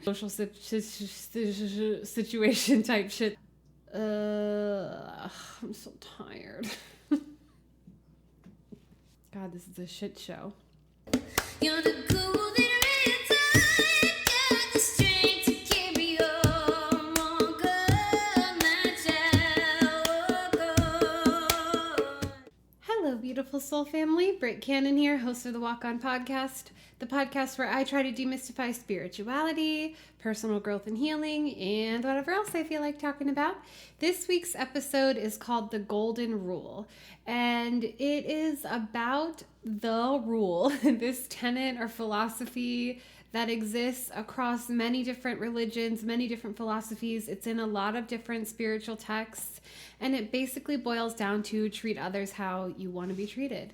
social situation type shit. I'm so tired. God, this is a shit show. You're the golden return, got the strength to carry on, Hello, beautiful soul family. Britt Cannon here, host of the Walk On podcast, the podcast where I try to demystify spirituality, personal growth and healing, and whatever else I feel like talking about. This week's episode is called The Golden Rule, and it is about the rule, this tenet or philosophy that exists across many different religions, many different philosophies. It's in a lot of different spiritual texts, and it basically boils down to treat others how you want to be treated.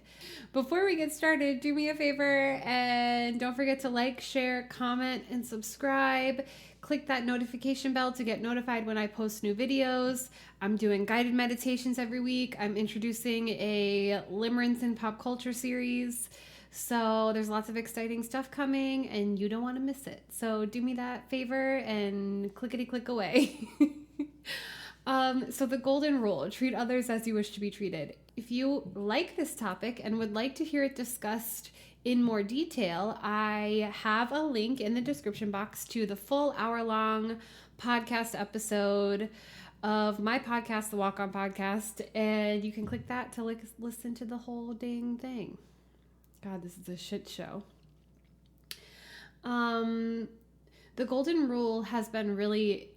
Before we get started, do me a favor and don't forget to like, share, comment, and subscribe. Click that notification bell to get notified when I post new videos. I'm doing guided meditations every week. I'm introducing a limerence in pop culture series. So there's lots of exciting stuff coming and you don't want to miss it. So do me that favor and clickety-click away. So the golden rule, treat others as you wish to be treated. If you like this topic and would like to hear it discussed in more detail, I have a link in the description box to the full hour-long podcast episode of my podcast, the Walk On podcast, and you can click that to listen to the whole dang thing. God, this is a shit show. The golden rule has been really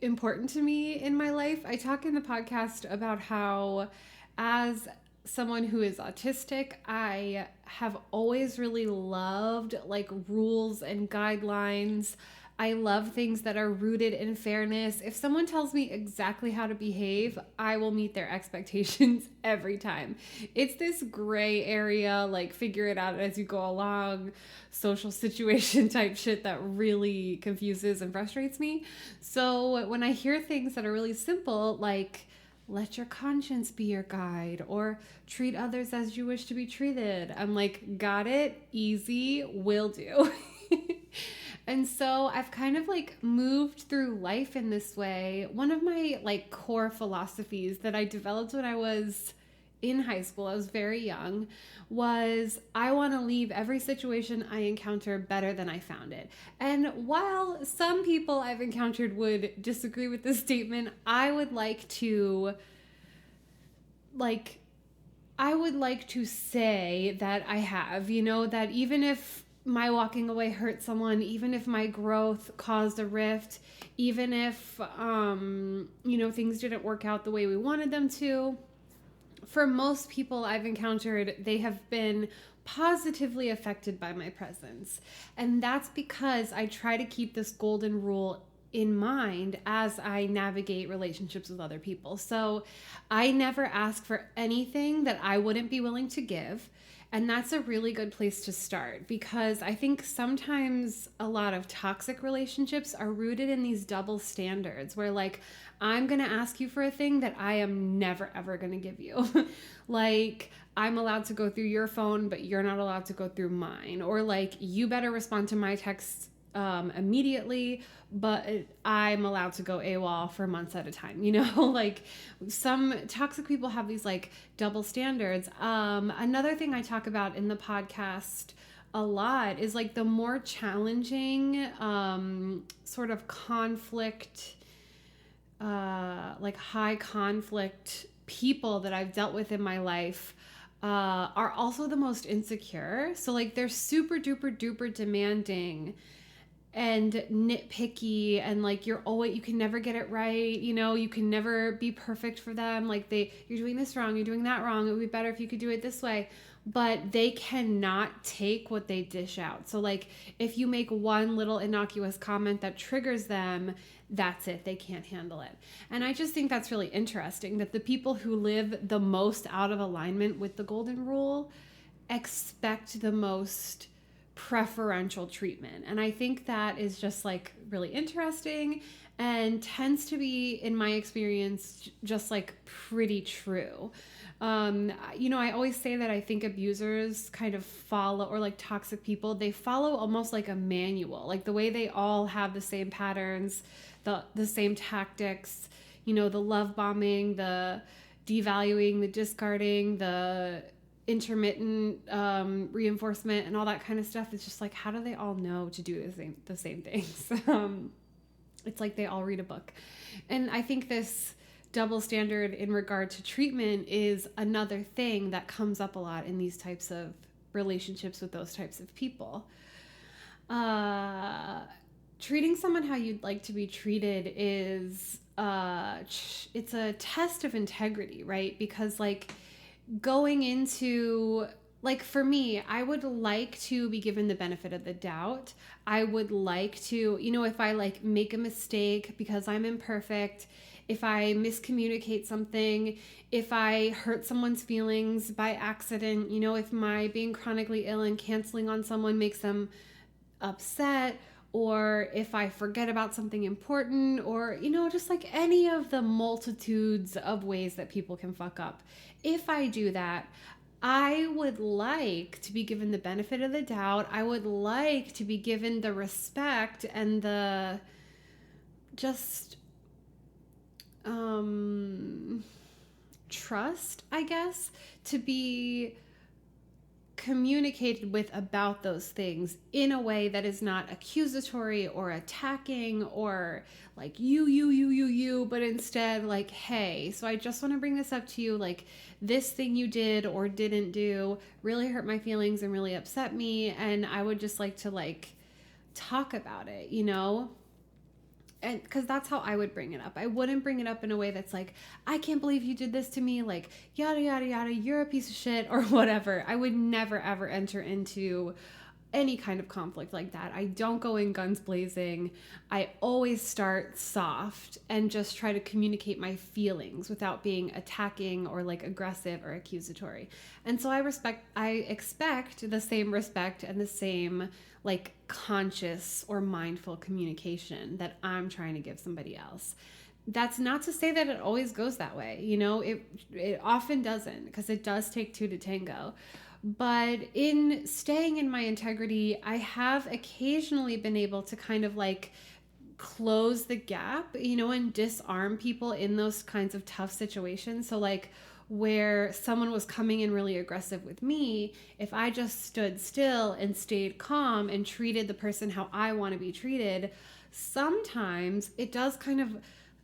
important to me in my life. I talk in the podcast about how, as someone who is autistic, I have always really loved like rules and guidelines. I love things that are rooted in fairness. If someone tells me exactly how to behave, I will meet their expectations every time. It's this gray area, like figure it out as you go along, social situation type shit that really confuses and frustrates me. So when I hear things that are really simple, like let your conscience be your guide, or treat others as you wish to be treated, I'm like, got it, easy, will do. And so I've kind of like moved through life in this way. One of my like core philosophies that I developed when I was in high school, I was very young, was I want to leave every situation I encounter better than I found it. And while some people I've encountered would disagree with this statement, I would like to say that I have, that even if my walking away hurt someone, even if my growth caused a rift, even if, things didn't work out the way we wanted them to, for most people I've encountered, they have been positively affected by my presence. And that's because I try to keep this golden rule in mind as I navigate relationships with other people. So I never ask for anything that I wouldn't be willing to give. And that's a really good place to start, because I think sometimes a lot of toxic relationships are rooted in these double standards where like, I'm going to ask you for a thing that I am never, ever going to give you. Like, I'm allowed to go through your phone, but you're not allowed to go through mine. Or like, you better respond to my texts immediately, but I'm allowed to go AWOL for months at a time. Like some toxic people have these like double standards. Another thing I talk about in the podcast a lot is like the more challenging sort of conflict, like high conflict people that I've dealt with in my life are also the most insecure. So like they're super duper duper demanding and nitpicky, and like you can never get it right, you can never be perfect for them. Like you're doing this wrong, you're doing that wrong, it would be better if you could do it this way. But they cannot take what they dish out. So like if you make one little innocuous comment that triggers them, that's it, they can't handle it. And I just think that's really interesting, that the people who live the most out of alignment with the golden rule expect the most preferential treatment. And I think that is just like really interesting and tends to be, in my experience, just like pretty true. I always say that I think abusers kind of follow, or like toxic people, they follow almost like a manual, like the way they all have the same patterns, the same tactics, the love bombing, the devaluing, the discarding, the intermittent reinforcement, and all that kind of stuff. It's just like, how do they all know to do the same things? It's like they all read a book. And I think this double standard in regard to treatment is another thing that comes up a lot in these types of relationships with those types of people. Treating someone how you'd like to be treated is it's a test of integrity, right? Because like going into, like, for me, I would like to be given the benefit of the doubt. I would like to, if I like make a mistake, because I'm imperfect, if I miscommunicate something, if I hurt someone's feelings by accident, if my being chronically ill and canceling on someone makes them upset, or if I forget about something important, or, just like any of the multitudes of ways that people can fuck up. If I do that, I would like to be given the benefit of the doubt. I would like to be given the respect and the just trust, I guess, to be communicated with about those things in a way that is not accusatory or attacking or like you, but instead like, hey, so I just want to bring this up to you, like this thing you did or didn't do really hurt my feelings and really upset me, and I would just like to like talk about it, and because that's how I would bring it up. I wouldn't bring it up in a way that's like, I can't believe you did this to me, like yada yada yada, you're a piece of shit, or whatever. I would never ever enter into any kind of conflict like that. I don't go in guns blazing. I always start soft and just try to communicate my feelings without being attacking or like aggressive or accusatory. And so I expect the same respect and the same like conscious or mindful communication that I'm trying to give somebody else. That's not to say that it always goes that way. It often doesn't, because it does take two to tango. But in staying in my integrity, I have occasionally been able to kind of like close the gap, and disarm people in those kinds of tough situations. So like where someone was coming in really aggressive with me, if I just stood still and stayed calm and treated the person how I want to be treated, sometimes it does kind of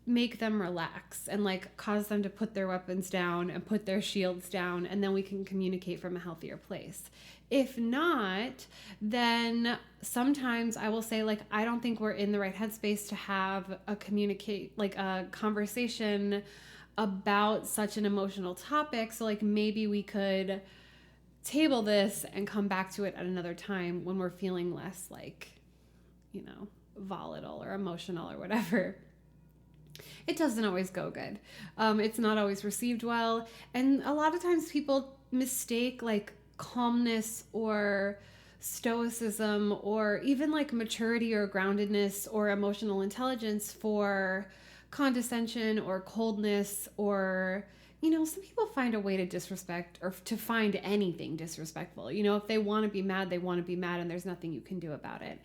make them relax and like cause them to put their weapons down and put their shields down, and then we can communicate from a healthier place. If not, then sometimes I will say like, I don't think we're in the right headspace to have a conversation about such an emotional topic. So like maybe we could table this and come back to it at another time when we're feeling less like, volatile or emotional or whatever. It doesn't always go good. It's not always received well. And a lot of times people mistake like calmness or stoicism or even like maturity or groundedness or emotional intelligence for condescension or coldness, or some people find a way to disrespect or to find anything disrespectful. If they want to be mad, they want to be mad, and there's nothing you can do about it.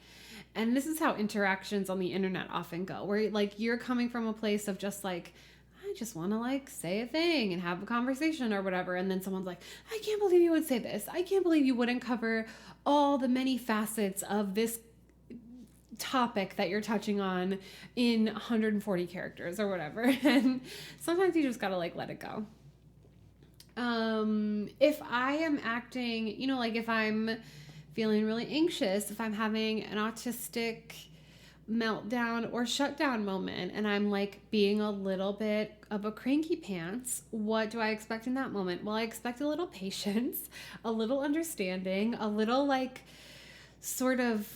And this is how interactions on the internet often go, where like you're coming from a place of just like, I just want to like say a thing and have a conversation or whatever, and then someone's like, I can't believe you would say this. I can't believe you wouldn't cover all the many facets of this topic that you're touching on in 140 characters or whatever. And sometimes you just gotta like let it go. If I am acting, like if I'm feeling really anxious, if I'm having an autistic meltdown or shutdown moment and I'm like being a little bit of a cranky pants, what do I expect in that moment? Well, I expect a little patience, a little understanding, a little like sort of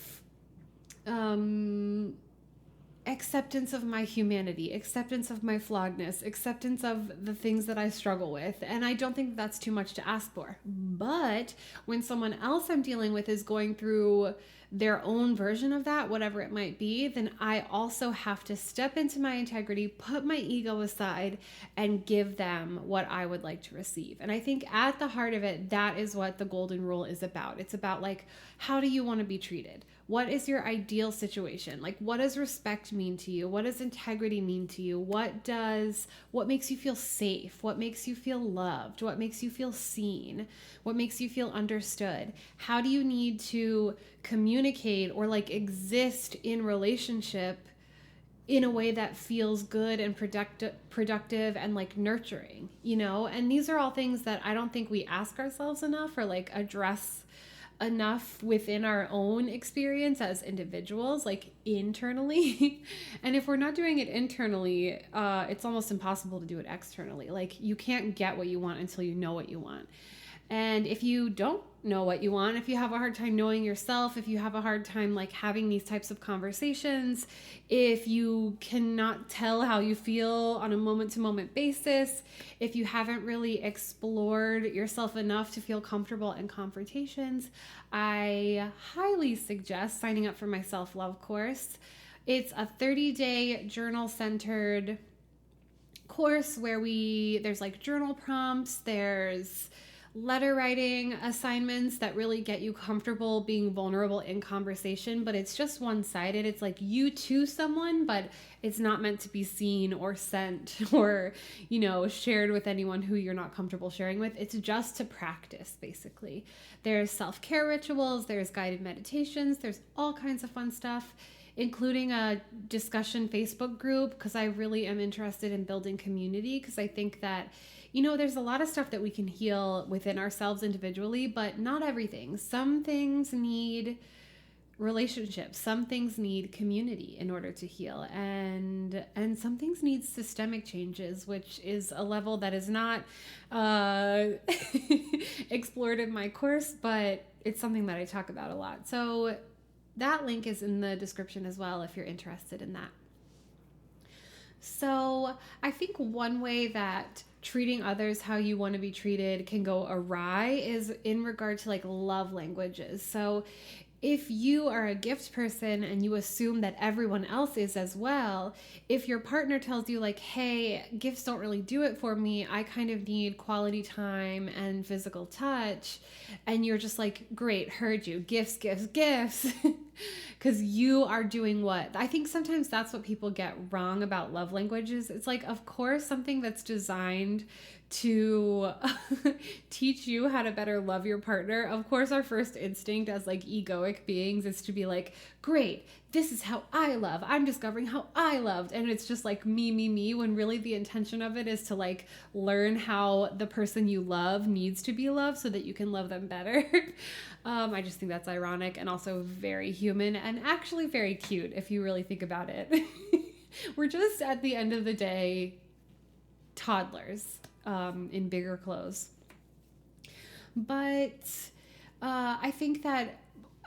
acceptance of my humanity, acceptance of my flawedness, acceptance of the things that I struggle with. And I don't think that's too much to ask for. But when someone else I'm dealing with is going through their own version of that, whatever it might be, then I also have to step into my integrity, put my ego aside, and give them what I would like to receive. And I think at the heart of it, that is what the golden rule is about. It's about like, how do you want to be treated? What is your ideal situation? Like, what does respect mean to you? What does integrity mean to you? What makes you feel safe? What makes you feel loved? What makes you feel seen? What makes you feel understood? How do you need to communicate or like exist in relationship in a way that feels good and productive and like nurturing, you know? And these are all things that I don't think we ask ourselves enough or like address enough within our own experience as individuals, like internally. And if we're not doing it internally, it's almost impossible to do it externally. Like, you can't get what you want until you know what you want. And if you don't know what you want, if you have a hard time knowing yourself, if you have a hard time like having these types of conversations, if you cannot tell how you feel on a moment-to-moment basis, if you haven't really explored yourself enough to feel comfortable in confrontations, I highly suggest signing up for my self-love course. It's a 30-day journal-centered course where there's like journal prompts, there's letter writing assignments that really get you comfortable being vulnerable in conversation, but it's just one-sided. It's like you to someone, but it's not meant to be seen or sent or, you know, shared with anyone who you're not comfortable sharing with. It's just to practice, basically. There's self-care rituals, there's guided meditations, there's all kinds of fun stuff, including a discussion Facebook group, because I really am interested in building community, because I think that, you know, there's a lot of stuff that we can heal within ourselves individually, but not everything. Some things need relationships. Some things need community in order to heal. And some things need systemic changes, which is a level that is not explored in my course, but it's something that I talk about a lot. So that link is in the description as well if you're interested in that. So I think one way that treating others how you want to be treated can go awry is in regard to like love languages. So if you are a gift person and you assume that everyone else is as well, if your partner tells you like, hey, gifts don't really do it for me, I kind of need quality time and physical touch, and you're just like, great, heard you, gifts, gifts, gifts, because you are doing what? I think sometimes that's what people get wrong about love languages. It's like, of course, something that's designed to teach you how to better love your partner. Of course, our first instinct as like egoic beings is to be like, great, this is how I love. I'm discovering how I loved. And it's just like me, when really the intention of it is to like learn how the person you love needs to be loved so that you can love them better. I just think that's ironic and also very human and actually very cute if you really think about it. We're just at the end of the day toddlers in bigger clothes. But I think that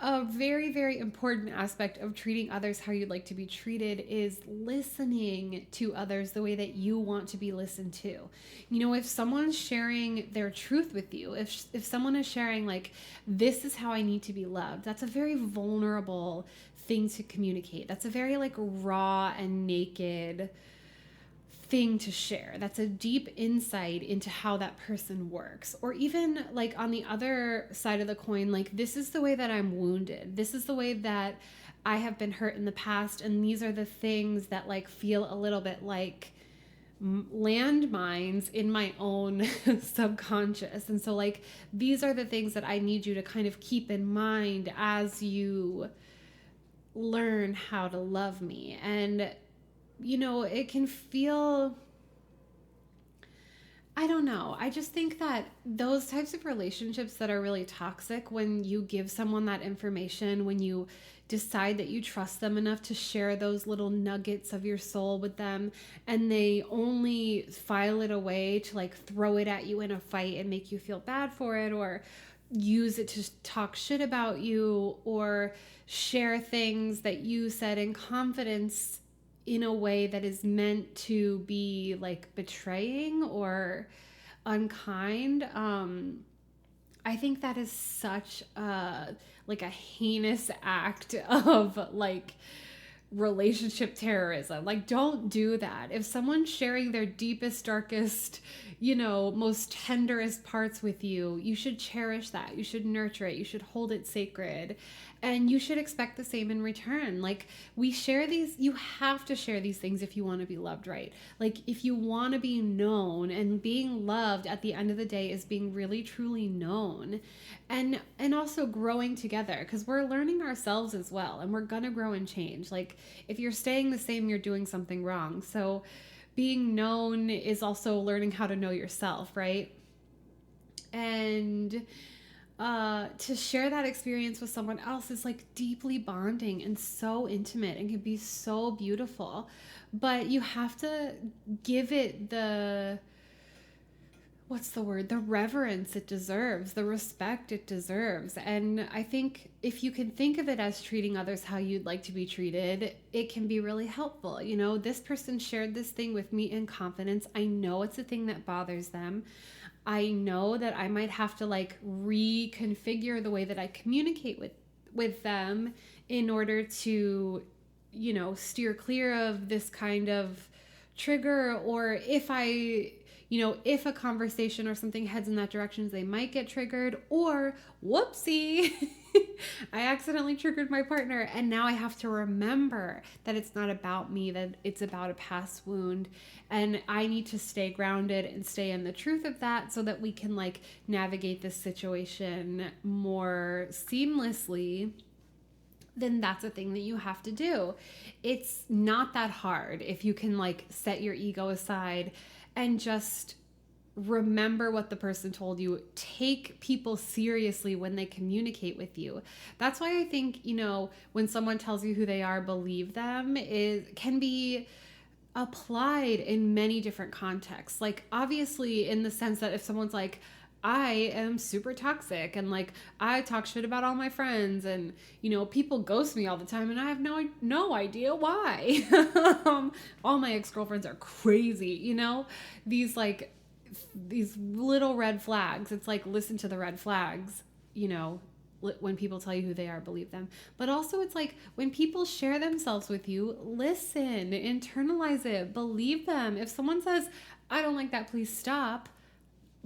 a very, very important aspect of treating others how you'd like to be treated is listening to others the way that you want to be listened to. You know, if someone's sharing their truth with you, if someone is sharing like, this is how I need to be loved, that's a very vulnerable thing to communicate. That's a very like raw and naked thing to share. That's a deep insight into how that person works. Or even like on the other side of the coin, like, this is the way that I'm wounded. This is the way that I have been hurt in the past. And these are the things that like feel a little bit like landmines in my own subconscious. And so like, these are the things that I need you to kind of keep in mind as you learn how to love me. And you know, it can feel, I don't know. I just think that those types of relationships that are really toxic, when you give someone that information, when you decide that you trust them enough to share those little nuggets of your soul with them, and they only file it away to like throw it at you in a fight and make you feel bad for it, or use it to talk shit about you, or share things that you said in confidence in a way that is meant to be like betraying or unkind, I think that is such a like a heinous act of like relationship terrorism. Like, don't do that. If someone's sharing their deepest, darkest, most tenderest parts with you, you should cherish that. You should nurture it. You should hold it sacred. And you should expect the same in return. Like, we share these, you have to share these things if you want to be loved right. Like, if you want to be known, and being loved at the end of the day is being really, truly known. And also growing together, because we're learning ourselves as well, and we're gonna grow and change. Like, if you're staying the same, you're doing something wrong. So being known is also learning how to know yourself, right? And to share that experience with someone else is like deeply bonding and so intimate and can be so beautiful. But you have to give it the reverence it deserves, the respect it deserves. And I think if you can think of it as treating others how you'd like to be treated, it can be really helpful. This person shared this thing with me in confidence. I know it's a thing that bothers them. I know that I might have to like reconfigure the way that I communicate with them in order to, steer clear of this kind of trigger. Or if if a conversation or something heads in that direction, they might get triggered. Or whoopsie, I accidentally triggered my partner, and now I have to remember that it's not about me, that it's about a past wound, and I need to stay grounded and stay in the truth of that so that we can like navigate this situation more seamlessly. Then that's a thing that you have to do. It's not that hard if you can like set your ego aside and just remember what the person told you. Take people seriously when they communicate with you. That's why I think, when someone tells you who they are, believe them can be applied in many different contexts. Like, obviously, in the sense that if someone's like, I am super toxic and like I talk shit about all my friends, and people ghost me all the time and I have no idea why. All my ex-girlfriends are crazy, these little red flags. It's like, listen to the red flags, when people tell you who they are, believe them. But also it's like, when people share themselves with you, listen, internalize it, believe them. If someone says, I don't like that, please stop,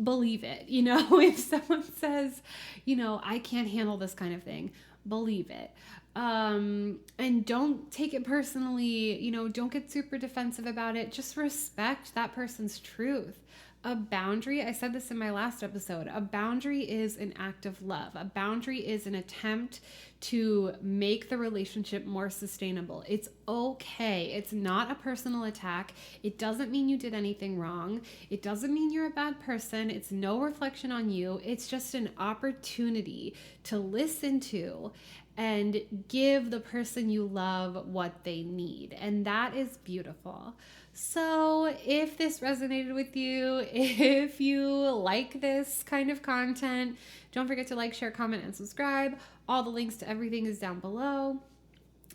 believe it. If someone says, I can't handle this kind of thing, believe it. And don't take it personally, don't get super defensive about it. Just respect that person's truth. A boundary, I said this in my last episode, a boundary is an act of love. A boundary is an attempt to make the relationship more sustainable. It's okay. It's not a personal attack. It doesn't mean you did anything wrong. It doesn't mean you're a bad person. It's no reflection on you. It's just an opportunity to listen to and give the person you love what they need. And that is beautiful. So if this resonated with you, if you like this kind of content, don't forget to like, share, comment, and subscribe. All the links to everything is down below.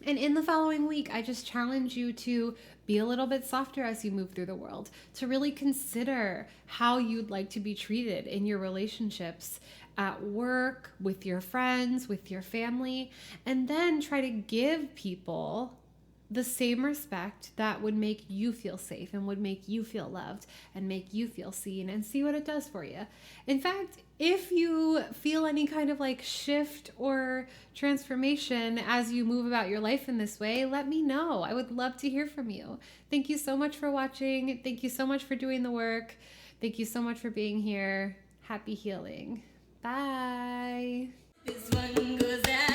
And in the following week, I just challenge you to be a little bit softer as you move through the world, to really consider how you'd like to be treated in your relationships, at work, with your friends, with your family, and then try to give people the same respect that would make you feel safe and would make you feel loved and make you feel seen, and see what it does for you. In fact, if you feel any kind of like shift or transformation as you move about your life in this way, let me know. I would love to hear from you. Thank you so much for watching. Thank you so much for doing the work. Thank you so much for being here. Happy healing. Bye. This one goes out.